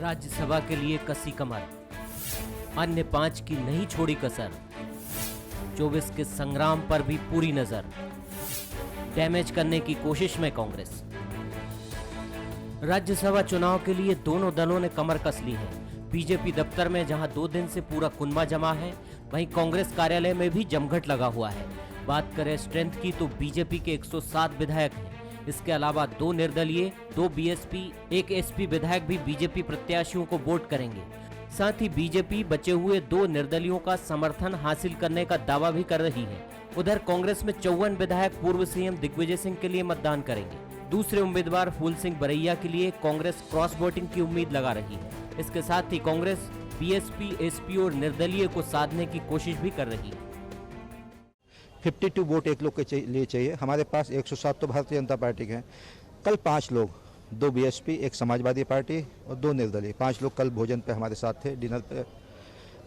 राज्यसभा के लिए कसी कमर, अन्य 5 की नहीं छोड़ी कसर, 24 के संग्राम पर भी पूरी नजर, डैमेज करने की कोशिश में कांग्रेस। राज्यसभा चुनाव के लिए दोनों दलों ने कमर कस ली है। बीजेपी दफ्तर में जहां 2 दिन से पूरा कुनबा जमा है, वहीं कांग्रेस कार्यालय में भी जमघट लगा हुआ है। बात करें स्ट्रेंथ की तो बीजेपी के 107 विधायक हैं। इसके अलावा 2 निर्दलीय, 2 बीएसपी, 1 एसपी विधायक भी बीजेपी प्रत्याशियों को वोट करेंगे। साथ ही बीजेपी बचे हुए 2 निर्दलियों का समर्थन हासिल करने का दावा भी कर रही है। उधर कांग्रेस में 54 विधायक पूर्व सीएम दिग्विजय सिंह के लिए मतदान करेंगे। दूसरे उम्मीदवार फूल सिंह बरैया के लिए कांग्रेस क्रॉस वोटिंग की उम्मीद लगा रही है। इसके साथ ही कांग्रेस बीएसपी, एसपी और निर्दलीय को साधने की कोशिश भी कर रही है। 52 वोट एक लोग के लिए चाहिए। हमारे पास 107 तो भारतीय जनता पार्टी के हैं। कल 5 लोग, 2 बीएसपी, 1 समाजवादी पार्टी और 2 निर्दलीय, 5 लोग कल भोजन पे हमारे साथ थे, डिनर पे।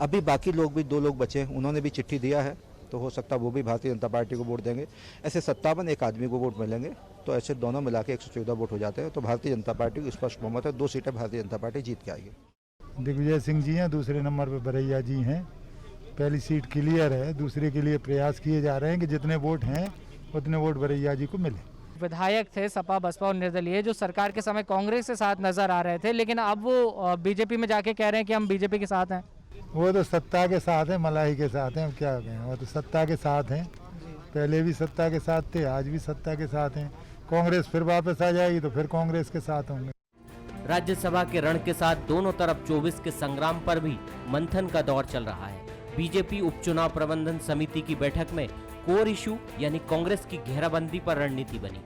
अभी बाकी लोग भी 2 लोग बचे, उन्होंने भी चिट्ठी दिया है, तो हो सकता है वो भी भारतीय जनता पार्टी को वोट देंगे। ऐसे 57 एक आदमी को वोट मिलेंगे, तो ऐसे दोनों मिला के 114 वोट हो जाते हैं। तो भारतीय जनता पार्टी को स्पष्ट बहुमत है, 2 सीटें भारतीय जनता पार्टी जीत के आएगी। दिग्विजय सिंह जी हैं, दूसरे नंबर पर बरैया जी हैं। पहली सीट क्लियर है, दूसरे के लिए प्रयास किए जा रहे हैं कि जितने वोट हैं उतने वोट बरैया जी को मिले। विधायक थे सपा, बसपा और निर्दलीय जो सरकार के समय कांग्रेस के साथ नजर आ रहे थे, लेकिन अब वो बीजेपी में जाके कह रहे हैं कि हम बीजेपी के साथ हैं। वो तो सत्ता के साथ हैं, मलाई के साथ हैं, क्या कहें, वो तो सत्ता के साथ हैं। पहले भी सत्ता के साथ थे, आज भी सत्ता के साथ हैं। कांग्रेस फिर वापस आ जाएगी तो फिर कांग्रेस के साथ होंगे। राज्यसभा के रण के साथ दोनों तरफ 24 के संग्राम पर भी मंथन का दौर चल रहा है। बीजेपी उपचुनाव प्रबंधन समिति की बैठक में कोर इशू यानी कांग्रेस की घेराबंदी पर रणनीति बनी।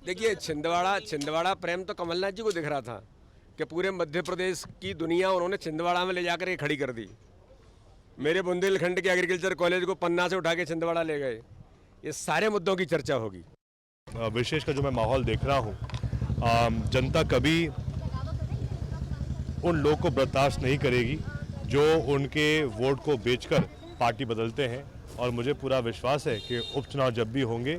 देखिए, छिंदवाड़ा प्रेम तो कमलनाथ जी को दिख रहा था कि पूरे मध्य प्रदेश की दुनिया उन्होंने छिंदवाड़ा में ले जाकर के खड़ी कर दी। मेरे बुंदेलखंड के एग्रीकल्चर कॉलेज को पन्ना से उठा के छिंदवाड़ा ले गए। ये सारे मुद्दों की चर्चा होगी। विशेष का जो मैं माहौल देख रहा हूँ, जनता कभी उन लोगों को बर्दाश्त नहीं करेगी जो उनके वोट को बेचकर पार्टी बदलते हैं। और मुझे पूरा विश्वास है कि उपचुनाव जब भी होंगे,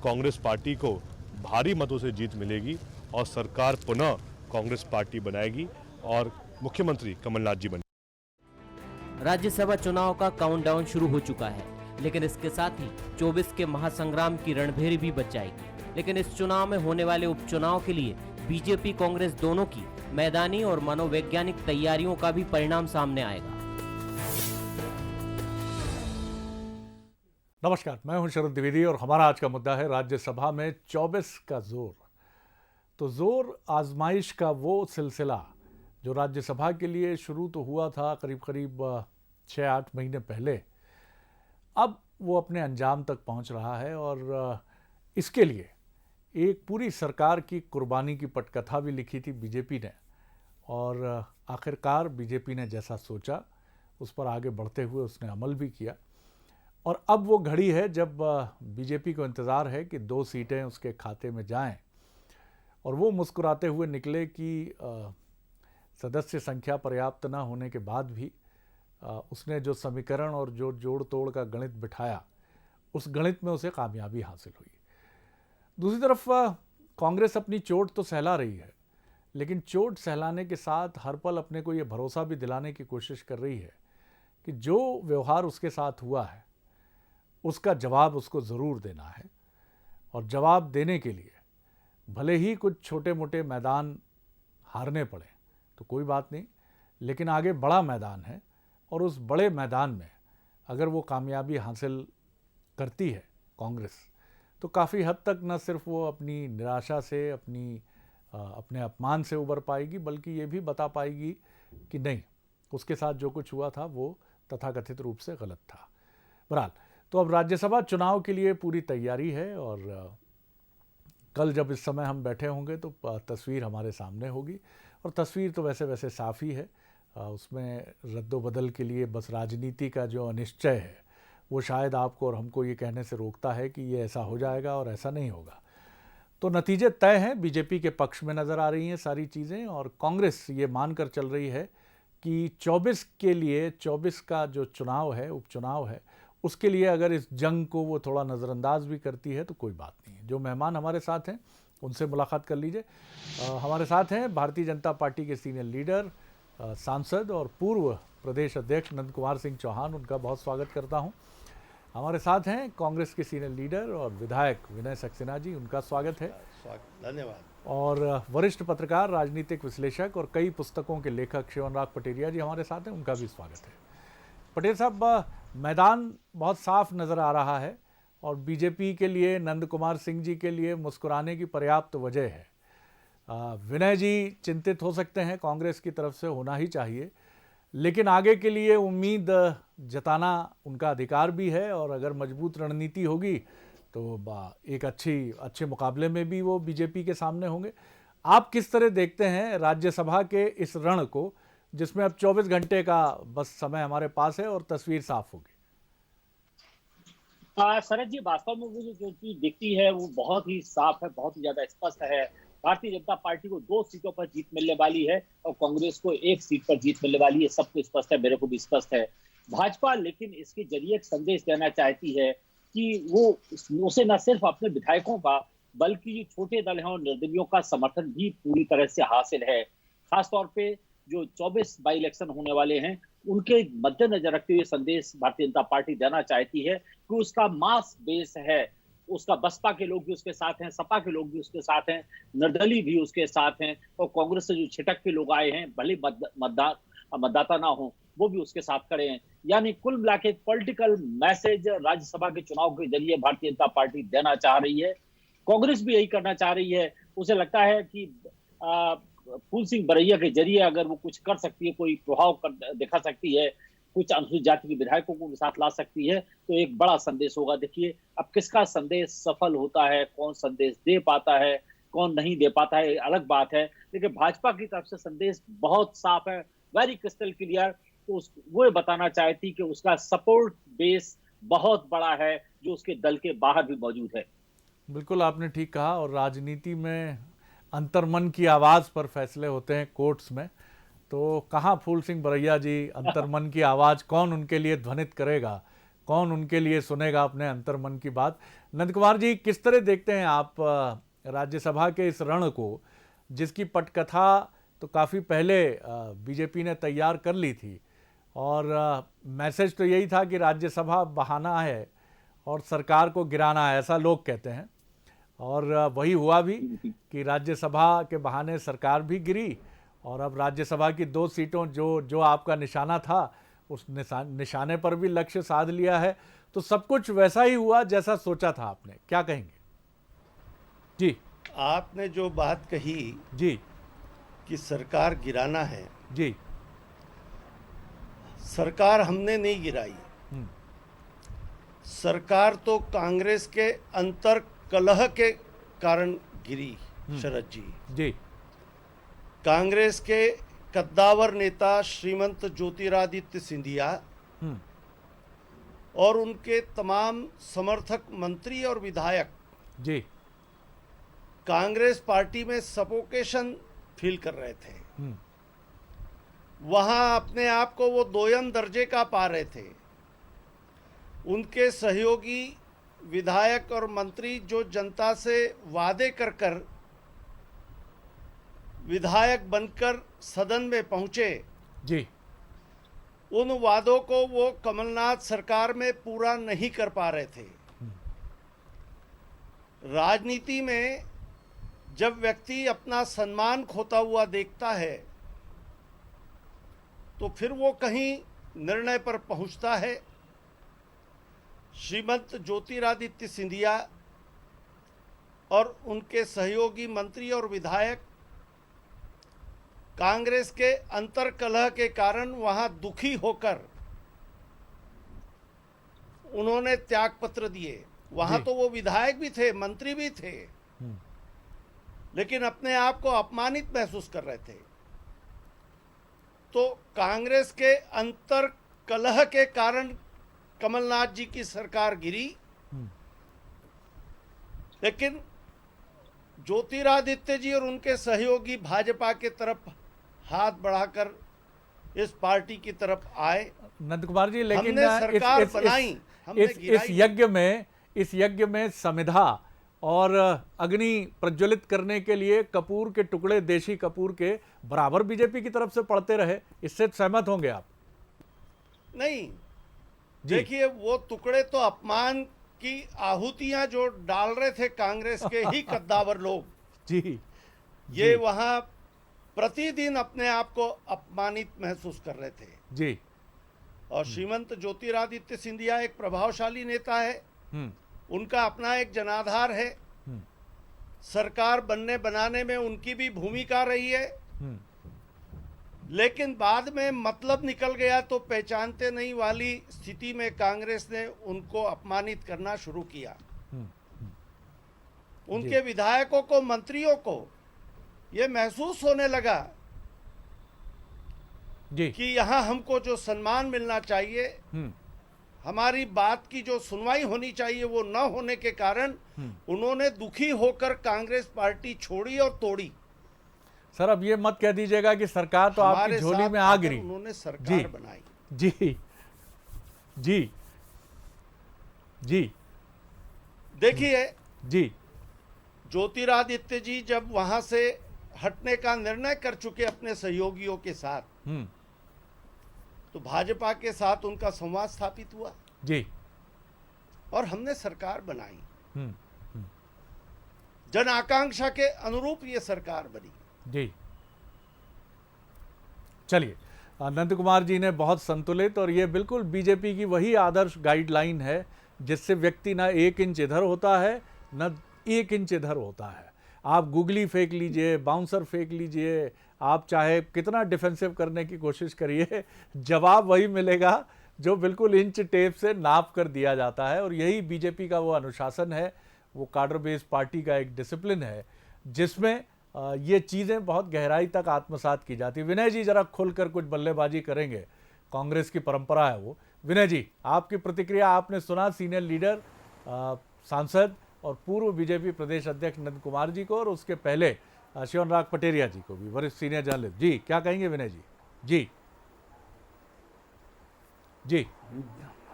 कांग्रेस पार्टी को भारी मतों से जीत मिलेगी और सरकार पुनः कांग्रेस पार्टी बनाएगी और मुख्यमंत्री कमलनाथ जी बनेंगे। राज्यसभा चुनाव का काउंटडाउन शुरू हो चुका है, लेकिन इसके साथ ही 24 के महासंग्राम की रणभेरी भी बच जाएगी। लेकिन इस चुनाव में होने वाले उपचुनाव के लिए बीजेपी कांग्रेस दोनों की मैदानी और मनोवैज्ञानिक तैयारियों का भी परिणाम सामने आएगा। नमस्कार, मैं हूं शरद द्विवेदी और हमारा आज का मुद्दा है राज्यसभा में 24 का जोर। तो जोर आजमाइश का वो सिलसिला जो राज्यसभा के लिए शुरू तो हुआ था करीब 6-8 महीने पहले, अब वो अपने अंजाम तक पहुंच रहा है। और इसके लिए एक पूरी सरकार की कुर्बानी की पटकथा भी लिखी थी बीजेपी ने, और आखिरकार बीजेपी ने जैसा सोचा उस पर आगे बढ़ते हुए उसने अमल भी किया। और अब वो घड़ी है जब बीजेपी को इंतज़ार है कि 2 सीटें उसके खाते में जाएं, और वो मुस्कुराते हुए निकले कि सदस्य संख्या पर्याप्त न होने के बाद भी उसने जो समीकरण और जो जोड़ तोड़ का गणित बिठाया, उस गणित में उसे कामयाबी हासिल हुई। दूसरी तरफ कांग्रेस अपनी चोट तो सहला रही है, लेकिन चोट सहलाने के साथ हर पल अपने को ये भरोसा भी दिलाने की कोशिश कर रही है कि जो व्यवहार उसके साथ हुआ है उसका जवाब उसको ज़रूर देना है। और जवाब देने के लिए भले ही कुछ छोटे मोटे मैदान हारने पड़े तो कोई बात नहीं, लेकिन आगे बड़ा मैदान है, और उस बड़े मैदान में अगर वो कामयाबी हासिल करती है कांग्रेस, तो काफ़ी हद तक न सिर्फ वो अपनी निराशा से, अपने अपमान से उबर पाएगी, बल्कि ये भी बता पाएगी कि नहीं, उसके साथ जो कुछ हुआ था वो तथाकथित रूप से गलत था। बहरहाल, तो अब राज्यसभा चुनाव के लिए पूरी तैयारी है, और कल जब इस समय हम बैठे होंगे तो तस्वीर हमारे सामने होगी। और तस्वीर तो वैसे साफ़ ही है, उसमें रद्दोबदल के लिए बस राजनीति का जो अनिश्चय है वो शायद आपको और हमको ये कहने से रोकता है कि ये ऐसा हो जाएगा और ऐसा नहीं होगा। तो नतीजे तय हैं, बीजेपी के पक्ष में नज़र आ रही हैं सारी चीज़ें, और कांग्रेस ये मानकर चल रही है कि 24 के लिए 24 का जो चुनाव है, उपचुनाव है, उसके लिए अगर इस जंग को वो थोड़ा नज़रअंदाज भी करती है तो कोई बात नहीं है। जो मेहमान हमारे साथ हैं उनसे मुलाकात कर लीजिए। हमारे साथ हैं भारतीय जनता पार्टी के सीनियर लीडर, सांसद और पूर्व प्रदेश अध्यक्ष नंद कुमार सिंह चौहान, उनका बहुत स्वागत करता हूं। हमारे साथ हैं कांग्रेस के सीनियर लीडर और विधायक विनय सक्सेना जी, उनका स्वागत है। धन्यवाद। और वरिष्ठ पत्रकार, राजनीतिक विश्लेषक और कई पुस्तकों के लेखक शिवनराग पटेरिया जी हमारे साथ हैं, उनका भी स्वागत है। पटेल साहब, मैदान बहुत साफ नज़र आ रहा है और बीजेपी के लिए, नंद कुमार सिंह जी के लिए मुस्कुराने की पर्याप्त वजह है। विनय जी चिंतित हो सकते हैं, कांग्रेस की तरफ से होना ही चाहिए, लेकिन आगे के लिए उम्मीद जताना उनका अधिकार भी है और अगर मजबूत रणनीति होगी तो एक अच्छे मुकाबले में भी वो बीजेपी के सामने होंगे। आप किस तरह देखते हैं राज्यसभा के इस रण को, जिसमें अब 24 घंटे का बस समय हमारे पास है और तस्वीर साफ होगी? शरद जी, वास्तव में मुझे जो चीज दिखती है वो बहुत ही साफ है, बहुत ही ज्यादा स्पष्ट है। भारतीय जनता पार्टी को 2 सीटों पर जीत मिलने वाली है और कांग्रेस को 1 सीट पर जीत मिलने वाली है। सबको स्पष्ट है, मेरे को भी स्पष्ट है। भाजपा लेकिन इसके जरिए एक संदेश देना चाहती है कि वो उसे न सिर्फ अपने विधायकों का बल्कि छोटे दल हैं और निर्दलियों का समर्थन भी पूरी तरह से हासिल है। खासतौर पे जो 24 बाई इलेक्शन होने वाले हैं उनके मद्देनजर रखते हुए संदेश भारतीय जनता पार्टी देना चाहती है कि उसका मास बेस है, उसका बसपा के लोग भी उसके साथ हैं, सपा के लोग भी उसके साथ हैं, निर्दलीय भी उसके साथ हैं और कांग्रेस से जो छिटक के लोग आए हैं, भले मतदाता ना हो, वो भी उसके साथ खड़े हैं। यानी कुल मिला के पॉलिटिकल मैसेज राज्यसभा के चुनाव के जरिए भारतीय जनता पार्टी देना चाह रही है। कांग्रेस भी यही करना चाह रही है। उसे लगता है कि फूल सिंह बरैया के जरिए अगर वो कुछ कर सकती है, कोई प्रभाव दिखा सकती है, कुछ अनुसूचित जाति के विधायकों को साथ ला सकती है, तो एक बड़ा संदेश होगा। देखिए अब किसका संदेश सफल होता है, कौन संदेश दे पाता है, कौन नहीं दे पाता है, अलग बात है। लेकिन भाजपा की तरफ से संदेश बहुत साफ है, वेरी क्रिस्टल क्लियर। तो वो बताना चाहती कि उसका सपोर्ट बेस बहुत बड़ा है जो उसके दल के बाहर भी मौजूद है। बिल्कुल आपने ठीक कहा। और राजनीति में अंतर्मन की आवाज़ पर फैसले होते हैं कोर्ट्स में, तो कहाँ फूल सिंह बरैया जी अंतर्मन की आवाज़ कौन उनके लिए ध्वनित करेगा, कौन उनके लिए सुनेगा अपने अंतर्मन की बात? नंद कुमार जी, किस तरह देखते हैं आप राज्यसभा के इस रण को, जिसकी पटकथा तो काफ़ी पहले बीजेपी ने तैयार कर ली थी और मैसेज तो यही था कि राज्यसभा बहाना है और सरकार को गिराना है, ऐसा लोग कहते हैं। और वही हुआ भी कि राज्यसभा के बहाने सरकार भी गिरी और अब राज्यसभा की 2 सीटों जो आपका निशाना था, उस निशाने पर भी लक्ष्य साध लिया है। तो सब कुछ वैसा ही हुआ जैसा सोचा था आपने, क्या कहेंगे? जी, आपने जो बात कही जी कि सरकार गिराना है, जी, सरकार हमने नहीं गिराई। सरकार तो कांग्रेस के अंतर कलह के कारण गिरी। शरद जी, जी, कांग्रेस के कद्दावर नेता श्रीमंत ज्योतिरादित्य सिंधिया और उनके तमाम समर्थक मंत्री और विधायक जी, कांग्रेस पार्टी में सफोकेशन फील कर रहे थे। वहां अपने आप को वो दोयम दर्जे का पा रहे थे। उनके सहयोगी विधायक और मंत्री जो जनता से वादे कर विधायक बनकर सदन में पहुंचे, जी, उन वादों को वो कमलनाथ सरकार में पूरा नहीं कर पा रहे थे। राजनीति में जब व्यक्ति अपना सम्मान खोता हुआ देखता है तो फिर वो कहीं निर्णय पर पहुंचता है। श्रीमंत ज्योतिरादित्य सिंधिया और उनके सहयोगी मंत्री और विधायक कांग्रेस के अंतर्कलह के कारण वहां दुखी होकर उन्होंने त्यागपत्र दिए। वहां तो वो विधायक भी थे, मंत्री भी थे, लेकिन अपने आप को अपमानित महसूस कर रहे थे। तो कांग्रेस के अंतर्कलह के कारण कमलनाथ जी की सरकार गिरी, लेकिन ज्योतिरादित्य जी और उनके सहयोगी भाजपा के तरफ हाथ बढ़ाकर इस पार्टी की तरफ आए। नंद कुमार जी, लेकिन हमने सरकार बनाई, हमने गिराई। इस यज्ञ में समिधा और अग्नि प्रज्वलित करने के लिए कपूर के टुकड़े देशी कपूर के बराबर बीजेपी की तरफ से पड़ते रहे, इससे सहमत होंगे आप? नहीं, जी। देखिए वो टुकड़े तो अपमान की आहुतियां जो डाल रहे थे कांग्रेस के ही कद्दावर लोग, जी ये वहां प्रतिदिन अपने आप को अपमानित महसूस कर रहे थे। जी। और श्रीमंत ज्योतिरादित्य सिंधिया एक प्रभावशाली नेता है, उनका अपना एक जनाधार है, सरकार बनने बनाने में उनकी भी भूमिका रही है, लेकिन बाद में मतलब निकल गया तो पहचानते नहीं वाली स्थिति में कांग्रेस ने उनको अपमानित करना शुरू किया। उनके विधायकों को, मंत्रियों को ये महसूस होने लगा जी कि यहाँ हमको जो सम्मान मिलना चाहिए, हमारी बात की जो सुनवाई होनी चाहिए वो न होने के कारण उन्होंने दुखी होकर कांग्रेस पार्टी छोड़ी और तोड़ी। सर, अब ये मत कह दीजिएगा कि सरकार तो आपकी हमारे झोली साथ में आ आकर गिरी। उन्होंने सरकार जी बनाई। जी जी जी देखिए, जी ज्योतिरादित्य जी जब वहां से हटने का निर्णय कर चुके अपने सहयोगियों के साथ, तो भाजपा के साथ उनका संवाद स्थापित हुआ जी और हमने सरकार बनाई। जन आकांक्षा के अनुरूप ये सरकार बनी। जी। चलिए, नंद कुमार जी ने बहुत संतुलित, और ये बिल्कुल बीजेपी की वही आदर्श गाइडलाइन है जिससे व्यक्ति ना 1 इंच इधर होता है न 1 इंच इधर होता है। आप गुगली फेंक लीजिए, बाउंसर फेंक लीजिए, आप चाहे कितना डिफेंसिव करने की कोशिश करिए, जवाब वही मिलेगा जो बिल्कुल इंच टेप से नाप कर दिया जाता है। और यही बीजेपी का वो अनुशासन है, वो कार्डर बेस्ड पार्टी का एक डिसिप्लिन है जिसमें ये चीज़ें बहुत गहराई तक आत्मसात की जाती है। विनय जी जरा खुलकर कुछ बल्लेबाजी करेंगे, कांग्रेस की परंपरा है वो। विनय जी, आपकी प्रतिक्रिया। आपने सुना सीनियर लीडर, सांसद और पूर्व बीजेपी प्रदेश अध्यक्ष नंद कुमार जी को, और उसके पहले शिवराज पटेरिया जी को भी, वरिष्ठ सीनियर जर्नलिस्ट। जी, क्या कहेंगे विनय जी? जी जी।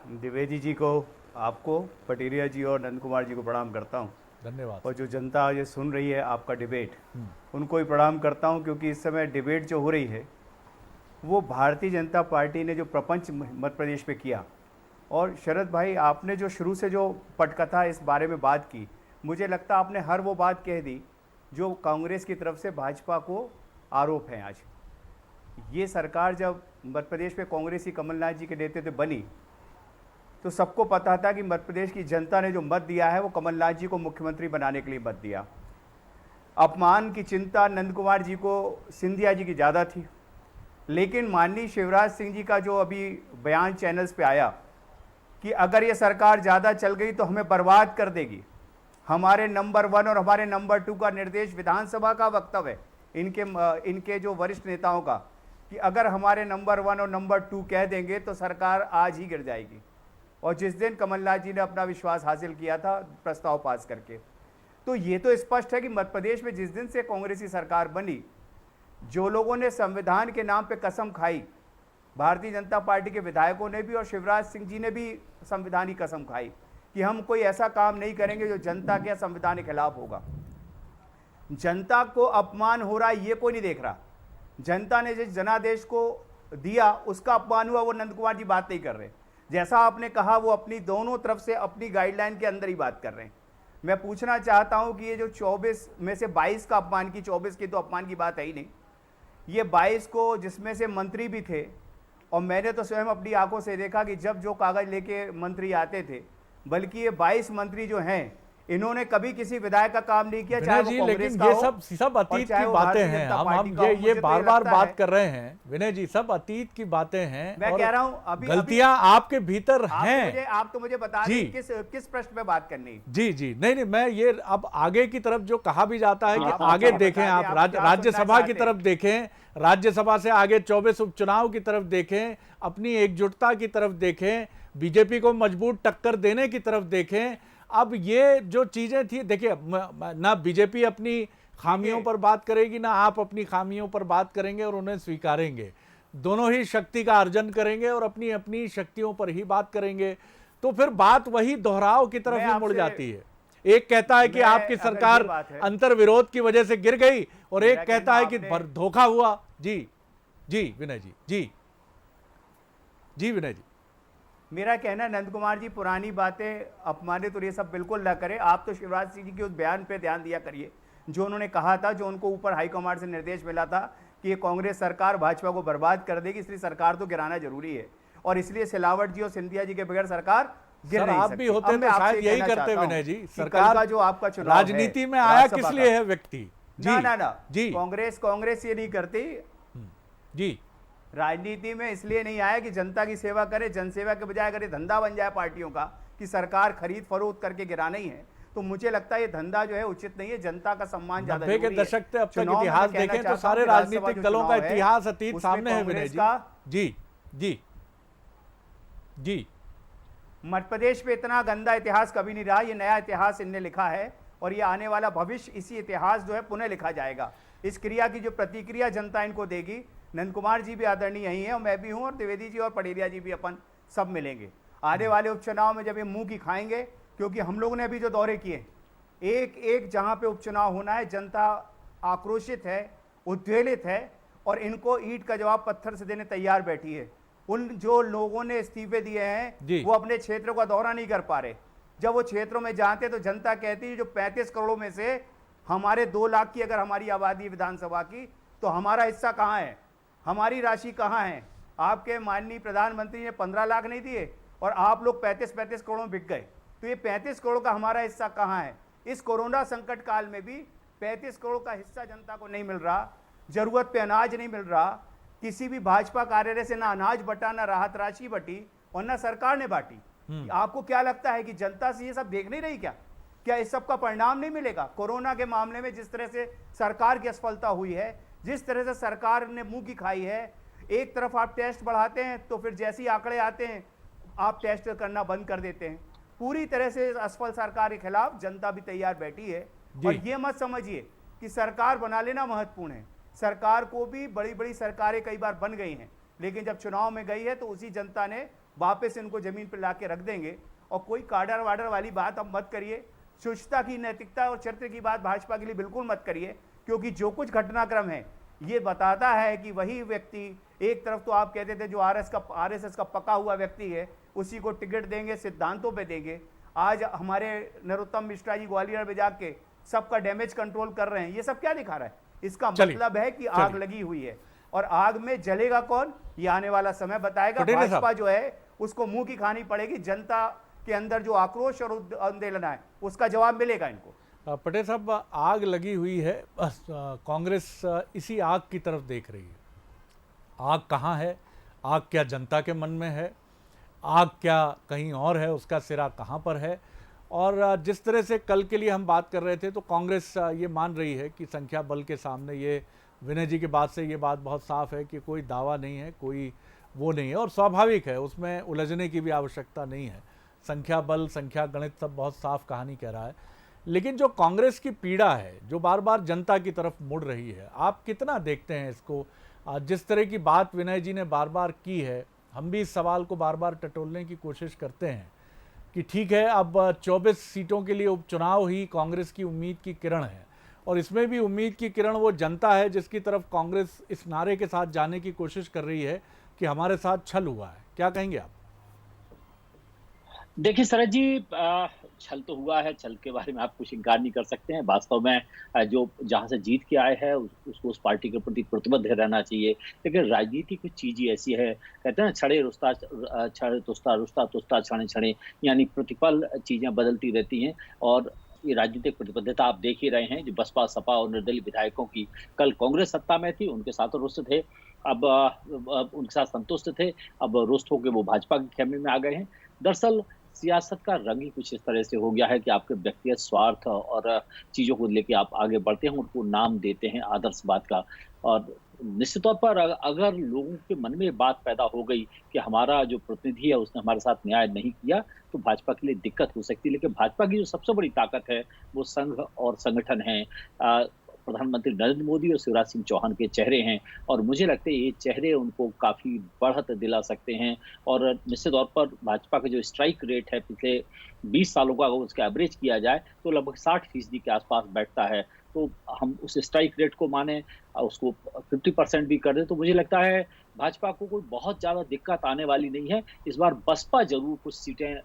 द्विवेदी जी को, आपको, पटेरिया जी और नंद कुमार जी को प्रणाम करता हूं। धन्यवाद। और जो जनता ये सुन रही है आपका डिबेट, उनको भी प्रणाम करता हूं, क्योंकि इस समय डिबेट जो हो रही है वो भारतीय जनता पार्टी ने जो प्रपंच मध्य प्रदेश में किया, और शरद भाई आपने जो शुरू से जो पटकथा इस बारे में बात की, मुझे लगता आपने हर वो बात कह दी जो कांग्रेस की तरफ से भाजपा को आरोप है। आज ये सरकार जब मध्य प्रदेश में कांग्रेसी कमलनाथ जी के नेतृत्व बनी तो सबको पता था कि मध्य प्रदेश की जनता ने जो मत दिया है वो कमलनाथ जी को मुख्यमंत्री बनाने के लिए मत दिया। अपमान की चिंता नंद कुमार जी को, सिंधिया जी की ज़्यादा थी, लेकिन माननीय शिवराज सिंह जी का जो अभी बयान चैनल्स पे आया कि अगर ये सरकार ज़्यादा चल गई तो हमें बर्बाद कर देगी, हमारे नंबर 1 और हमारे नंबर 2 का निर्देश विधानसभा का वक्तव्य है इनके जो वरिष्ठ नेताओं का, कि अगर हमारे नंबर 1 और नंबर 2 कह देंगे तो सरकार आज ही गिर जाएगी। और जिस दिन कमलनाथ जी ने अपना विश्वास हासिल किया था प्रस्ताव पास करके, तो ये तो स्पष्ट है कि मध्य प्रदेश में जिस दिन से कांग्रेसी सरकार बनी, जो लोगों ने संविधान के नाम पे कसम खाई, भारतीय जनता पार्टी के विधायकों ने भी और शिवराज सिंह जी ने भी संविधान की कसम खाई कि हम कोई ऐसा काम नहीं करेंगे जो जनता के संविधान के खिलाफ होगा। जनता को अपमान हो रहा है ये कोई नहीं देख रहा। जनता ने जिस जनादेश को दिया उसका अपमान हुआ, वो नंद कुमार जी बात नहीं कर रहे। जैसा आपने कहा वो अपनी दोनों तरफ से अपनी गाइडलाइन के अंदर ही बात कर रहे हैं। मैं पूछना चाहता हूं कि ये जो 24 में से 22 का अपमान की, 24 की तो अपमान की बात है ही नहीं, ये 22 को जिसमें से मंत्री भी थे, और मैंने तो स्वयं अपनी आंखों से देखा कि जब जो कागज लेके मंत्री आते थे, बल्कि ये 22 मंत्री जो हैं इन्होंने कभी किसी विधायक का काम नहीं किया, चाहे वो कांग्रेस का हो। लेकिन ये सब अतीत की बातें हैं। हम ये बार-बार बात कर रहे हैं विनय जी, सब अतीत की बातें हैं। मैं कह रहा हूं अभी गलतियां आपके भीतर हैं। आप तो मुझे बता दें किस प्रश्न पे बात करनी। जी जी, नहीं, मैं ये अब आगे की तरफ जो कहा भी जाता है कि आगे देखें, आप राज्यसभा की तरफ देखें, राज्यसभा से आगे 24 उपचुनाव की तरफ देखें, अपनी एकजुटता की तरफ देखें, बीजेपी को मजबूत टक्कर देने की तरफ देखें। अब ये जो चीजें थी, देखिए, ना बीजेपी अपनी खामियों पर बात करेगी, ना आप अपनी खामियों पर बात करेंगे और उन्हें स्वीकारेंगे। दोनों ही शक्ति का अर्जन करेंगे और अपनी अपनी शक्तियों पर ही बात करेंगे, तो फिर बात वही दोहराव की तरफ ही मुड़ जाती है। एक कहता है कि आपकी अगर ये सरकार बात है- अंतर विरोध की वजह से गिर गई और एक मेरा कहता है कहना कि आपने- धोखा हुआ। जी जी विनय जी, जी जी विनय जी। मेरा कहना है, नंद कुमार जी पुरानी बातें अपमानित और ये सब बिल्कुल ना करें। आप तो शिवराज सिंह जी के उस बयान पे ध्यान दिया करिए जो उन्होंने कहा था, जो उनको ऊपर हाईकमांड से निर्देश मिला था कि ये कांग्रेस सरकार भाजपा को बर्बाद कर देगी, इसलिए सरकार तो गिराना जरूरी है और इसलिए सिलावट जी और सिंधिया जी के बगैर सरकार गिर सर नहीं आप सकती। भी होते अब मैं तो आपसे शायद यही कहना करते चाहता हूं विनय जी। कि सरकार कल का जो आपका चुनाव है, राजनीति में आया राज्यसभा किस का- लिए है व्यक्ति? जी ना जी कांग्रेस ये नहीं करती। जी राजनीति में इसलिए नहीं आया कि जनता की सेवा करे, जनसेवा के बजाय अगर ये धंधा बन जाए पार्टियों का कि सरकार खरीद फरोख्त करके गिराना ही है, तो मुझे लगता है ये धंधा जो है उचित नहीं है। जनता का सम्मान ज्यादा 90 के जरूरी है। दशक से अब तक चुनाव में इतिहास मैं कहना देखें तो चाहता सारे हूं कि राज्यसभा राजनीतिक जो दलों का चुनाव है, इतिहास अतीत उसमें सामने है विनय कांग्रेस जी। का जी जी जी मध्य प्रदेश पे इतना गंदा इतिहास कभी नहीं रहा। ये नया इतिहास इनने लिखा है और ये आने वाला भविष्य इसी इतिहास जो है पुनः लिखा जाएगा। इस क्रिया की जो प्रतिक्रिया जनता इनको देगी, नंद कुमार जी भी आदरणीय यही है और मैं भी हूं और द्विवेदी जी और पटेरिया जी भी अपन सब मिलेंगे आने वाले उपचुनाव में। जब ये मुंह की खाएंगे, क्योंकि हम लोगों ने अभी जो दौरे किए, एक एक जहां पे उपचुनाव होना है, जनता आक्रोशित है, उद्वेलित है और इनको ईंट का जवाब पत्थर से देने तैयार बैठी है। उन जो लोगों ने इस्तीफे दिए हैं वो अपने क्षेत्रों का दौरा नहीं कर पा रहे। जब वो क्षेत्रों में जाते तो जनता कहती है जो 35 करोड़ में से हमारे 2 लाख की अगर हमारी आबादी है विधानसभा की, तो हमारा हिस्सा कहाँ है, हमारी राशि कहाँ है? आपके माननीय प्रधानमंत्री ने 15 लाख नहीं दिए और आप लोग 35 करोड़ में बिक गए, तो ये 35 करोड़ का हमारा हिस्सा कहाँ है? इस कोरोना संकट काल में भी 35 करोड़ का हिस्सा जनता को नहीं मिल रहा, जरूरत पे अनाज नहीं मिल रहा, किसी भी भाजपा कार्यालय से ना अनाज बटा, ना राहत राशि बटी और ना सरकार ने बांटी। आपको क्या लगता है कि जनता से ये सब देख नहीं रही क्या? क्या इस सब का परिणाम नहीं मिलेगा? कोरोना के मामले में जिस तरह से सरकार की असफलता हुई है, जिस तरह से सरकार ने मुंह की खाई है, एक तरफ आप टेस्ट बढ़ाते हैं तो फिर जैसे ही आंकड़े आते हैं आप टेस्ट करना बंद कर देते हैं। पूरी तरह से असफल सरकार के खिलाफ जनता भी तैयार बैठी है। और ये मत समझिए कि सरकार बना लेना महत्वपूर्ण है। सरकार को भी बड़ी बड़ी सरकारें कई बार बन गई हैं, लेकिन जब चुनाव में गई है तो उसी जनता ने वापस इनको जमीन पर ला के रख देंगे। और कोई काडर वाडर वाली बात अब मत करिए, शुचिता की, नैतिकता और चरित्र की बात भाजपा के लिए बिल्कुल मत करिए, क्योंकि जो कुछ घटनाक्रम है ये बताता है कि वही व्यक्ति, एक तरफ तो आप कहते थे जो आरएसएस का पका हुआ व्यक्ति है उसी को टिकट देंगे, सिद्धांतों पे देंगे। आज हमारे नरोत्तम मिश्रा जी ग्वालियर में जाके सबका डैमेज कंट्रोल कर रहे हैं। ये सब क्या दिखा रहा है? इसका मतलब है कि आग लगी हुई है और आग में जलेगा कौन, ये आने वाला समय बताएगा। भाजपा जो है उसको मुंह की खानी पड़ेगी। जनता के अंदर जो आक्रोश और आंदोलन है उसका जवाब मिलेगा इनको। पटेल साहब, आग लगी हुई है, बस कांग्रेस इसी आग की तरफ देख रही है। आग कहाँ है? आग क्या जनता के मन में है? आग क्या कहीं और है? उसका सिरा कहाँ पर है? और जिस तरह से कल के लिए हम बात कर रहे थे तो कांग्रेस ये मान रही है कि संख्या बल के सामने, ये विनय जी की बात से ये बात बहुत साफ है कि कोई दावा नहीं है, कोई वो नहीं है और स्वाभाविक है, उसमें उलझने की भी आवश्यकता नहीं है। संख्या बल, संख्या गणित सब बहुत साफ कहानी कह रहा है। लेकिन जो कांग्रेस की पीड़ा है, जो बार बार जनता की तरफ मुड़ रही है, आप कितना देखते हैं इसको? जिस तरह की बात विनय जी ने बार बार की है, हम भी इस सवाल को बार बार टटोलने की कोशिश करते हैं कि ठीक है, अब 24 सीटों के लिए उपचुनाव ही कांग्रेस की उम्मीद की किरण है और इसमें भी उम्मीद की किरण वो जनता है जिसकी तरफ कांग्रेस इस नारे के साथ जाने की कोशिश कर रही है कि हमारे साथ छल हुआ है। क्या कहेंगे आप? देखिए शरद जी, छल तो हुआ है, छल के बारे में आप कुछ इनकार नहीं कर सकते हैं। वास्तव में जो जहां से जीत के आए हैं उसको उस पार्टी के प्रति प्रतिबद्ध रहना चाहिए। लेकिन राजनीति कुछ चीज़ ही ऐसी है, कहते हैं छड़े रुस्ता, छड़े तुस्ता, रुस्ता तुस्ता, छड़े छड़े, यानी प्रतिपल चीज़ें बदलती रहती हैं। और ये राजनीतिक प्रतिबद्धता आप देख ही रहे हैं, जो बसपा, सपा और निर्दलीय विधायकों की। कल कांग्रेस सत्ता में थी, उनके साथ रुष्ट थे, अब उनके साथ संतुष्ट थे, अब रुष्ट होकर वो भाजपा के खेमे में आ गए हैं। दरअसल सियासत का रंग ही कुछ इस तरह से हो गया है कि आपके व्यक्तिगत स्वार्थ और चीज़ों को लेके आप आगे बढ़ते हैं, उनको नाम देते हैं आदर्शवाद का। और निश्चित तौर पर अगर लोगों के मन में ये बात पैदा हो गई कि हमारा जो प्रतिनिधि है उसने हमारे साथ न्याय नहीं किया, तो भाजपा के लिए दिक्कत हो सकती है। लेकिन भाजपा की जो सबसे बड़ी ताकत है वो संघ और संगठन है। प्रधानमंत्री नरेंद्र मोदी और शिवराज सिंह चौहान के चेहरे हैं, और मुझे लगता है ये चेहरे उनको काफ़ी बढ़त दिला सकते हैं। और निश्चित तौर पर भाजपा का जो स्ट्राइक रेट है पिछले 20 सालों का, अगर उसका एवरेज किया जाए तो लगभग 60% के आसपास बैठता है। तो हम उस स्ट्राइक रेट को माने, उसको 50% भी कर दें, तो मुझे लगता है भाजपा को कोई बहुत ज़्यादा दिक्कत आने वाली नहीं है। इस बार बसपा जरूर कुछ सीटें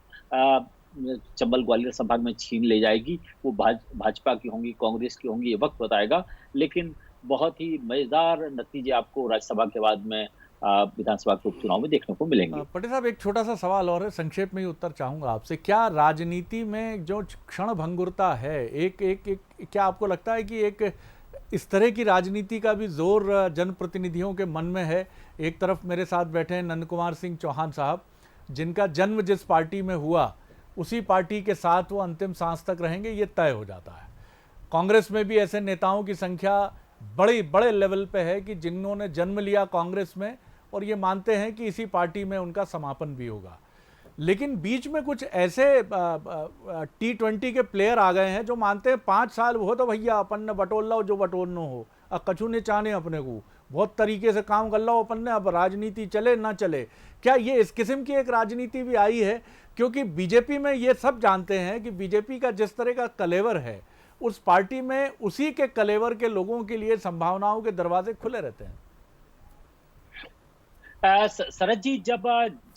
चंबल ग्वालियर संभाग में छीन ले जाएगी। वो भाजपा की होंगी, कांग्रेस की होंगी, ये वक्त बताएगा। लेकिन बहुत ही मजेदार नतीजे आपको राज्यसभा के बाद में विधानसभा के उपचुनाव में देखने को मिलेंगे। पटेल साहब, एक छोटा सा सवाल और है, संक्षेप में ही उत्तर चाहूंगा आपसे। क्या राजनीति में जो क्षण भंगुरता है, एक क्या आपको लगता है कि एक इस तरह की राजनीति का भी जोर जनप्रतिनिधियों के मन में है? एक तरफ मेरे साथ बैठे हैं नंद कुमार सिंह चौहान साहब, जिनका जन्म जिस पार्टी में हुआ उसी पार्टी के साथ वो अंतिम सांस तक रहेंगे, ये तय हो जाता है। कांग्रेस में भी ऐसे नेताओं की संख्या बड़े लेवल पे है कि जिन्होंने जन्म लिया कांग्रेस में और ये मानते हैं कि इसी पार्टी में उनका समापन भी होगा। लेकिन बीच में कुछ ऐसे T20 के प्लेयर आ गए हैं जो मानते हैं 5 साल हो तो भैया अपन ने बटोल लो जो बटोलना हो, कछु ने चाहने अपने को बहुत तरीके से काम कर लो अपन ने, अब राजनीति चले ना चले। क्या ये इस किस्म की एक राजनीति भी आई है? क्योंकि बीजेपी में ये सब जानते हैं कि बीजेपी का जिस तरह का कलेवर है, उस पार्टी में उसी के कलेवर के लोगों के लिए संभावनाओं के दरवाजे खुले रहते हैं। शरद जी, जब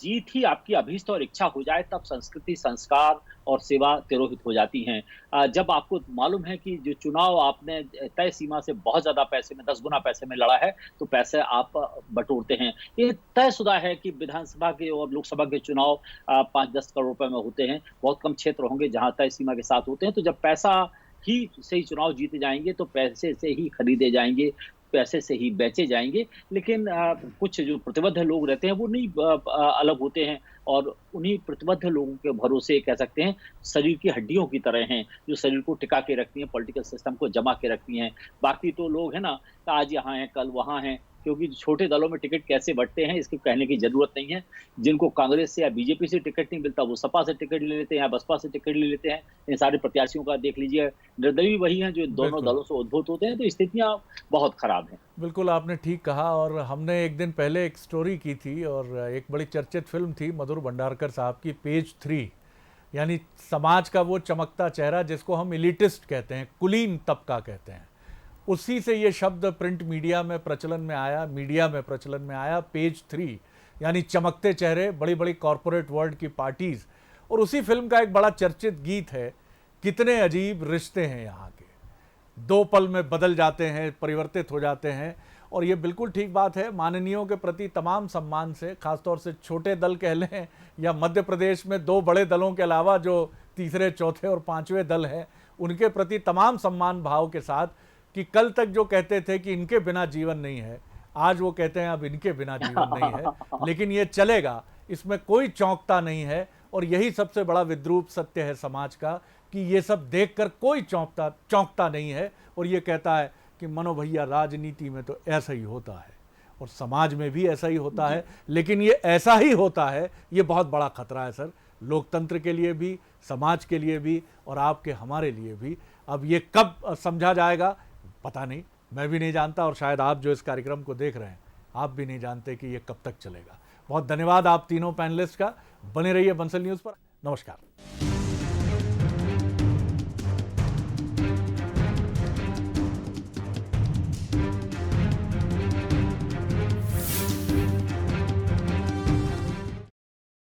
जीत ही आपकी अभीष्ट और इच्छा हो जाए तब संस्कृति, संस्कार और सेवा तिरोहित हो जाती हैं। जब आपको मालूम है कि जो चुनाव आपने तय सीमा से बहुत ज्यादा पैसे में, 10 गुना पैसे में लड़ा है, तो पैसे आप बटोरते हैं। ये तयशुदा है कि विधानसभा के और लोकसभा के चुनाव 5-10 करोड़ रुपए में होते हैं। बहुत कम क्षेत्र होंगे जहां तय सीमा के साथ होते हैं। तो जब पैसा ही से ही चुनाव जीते जाएंगे तो पैसे से ही खरीदे जाएंगे, पैसे से ही बेचे जाएंगे। लेकिन कुछ जो प्रतिबद्ध लोग रहते हैं वो नहीं अलग होते हैं, और उन्हीं प्रतिबद्ध लोगों के भरोसे कह सकते हैं शरीर की हड्डियों की तरह हैं, जो शरीर को टिका के रखती हैं, पॉलिटिकल सिस्टम को जमा के रखती हैं। बाकी तो लोग हैं ना, आज यहाँ हैं कल वहाँ हैं, क्योंकि छोटे दलों में टिकट कैसे बढ़ते हैं इसके कहने की जरूरत नहीं है। जिनको कांग्रेस से या बीजेपी से टिकट नहीं मिलता वो सपा से टिकट ले लेते हैं या बसपा से टिकट ले लेते हैं। इन सारे प्रत्याशियों का देख लीजिए, निर्दलीय वही हैं जो दोनों दलों से उद्भूत होते हैं। तो स्थितियां बहुत खराब हैं। बिल्कुल आपने ठीक कहा। और हमने एक दिन पहले एक स्टोरी की थी और एक बड़ी चर्चित फिल्म थी मधुर भंडारकर साहब की, पेज 3, यानी समाज का वो चमकता चेहरा जिसको हम एलिटिस्ट कहते हैं, कुलीन तबका कहते हैं। उसी से ये शब्द प्रिंट मीडिया में प्रचलन में आया, पेज 3, यानी चमकते चेहरे, बड़ी बड़ी कॉरपोरेट वर्ल्ड की पार्टीज। और उसी फिल्म का एक बड़ा चर्चित गीत है, कितने अजीब रिश्ते हैं यहाँ के, 2 पल में बदल जाते हैं, परिवर्तित हो जाते हैं। और ये बिल्कुल ठीक बात है। माननीयों के प्रति तमाम सम्मान से, खासतौर से छोटे दल कह लें या मध्य प्रदेश में 2 बड़े दलों के अलावा जो तीसरे, चौथे और 5वें दल हैं, उनके प्रति तमाम सम्मान भाव के साथ कि कल तक जो कहते थे कि इनके बिना जीवन नहीं है, आज वो कहते हैं अब इनके बिना जीवन नहीं है। लेकिन ये चलेगा, इसमें कोई चौंकता नहीं है। और यही सबसे बड़ा विद्रूप सत्य है समाज का कि ये सब देखकर कोई चौंकता नहीं है और ये कहता है कि मनो भैया राजनीति में तो ऐसा ही होता है और समाज में भी ऐसा ही होता है। लेकिन ये ऐसा ही होता है, ये बहुत बड़ा खतरा है सर, लोकतंत्र के लिए भी, समाज के लिए भी और आपके हमारे लिए भी। अब ये कब समझा जाएगा पता नहीं, मैं भी नहीं जानता और शायद आप जो इस कार्यक्रम को देख रहे हैं आप भी नहीं जानते कि ये कब तक चलेगा। बहुत धन्यवाद आप तीनों पैनलिस्ट का। बने रहिए बंसल न्यूज़ पर। नमस्कार।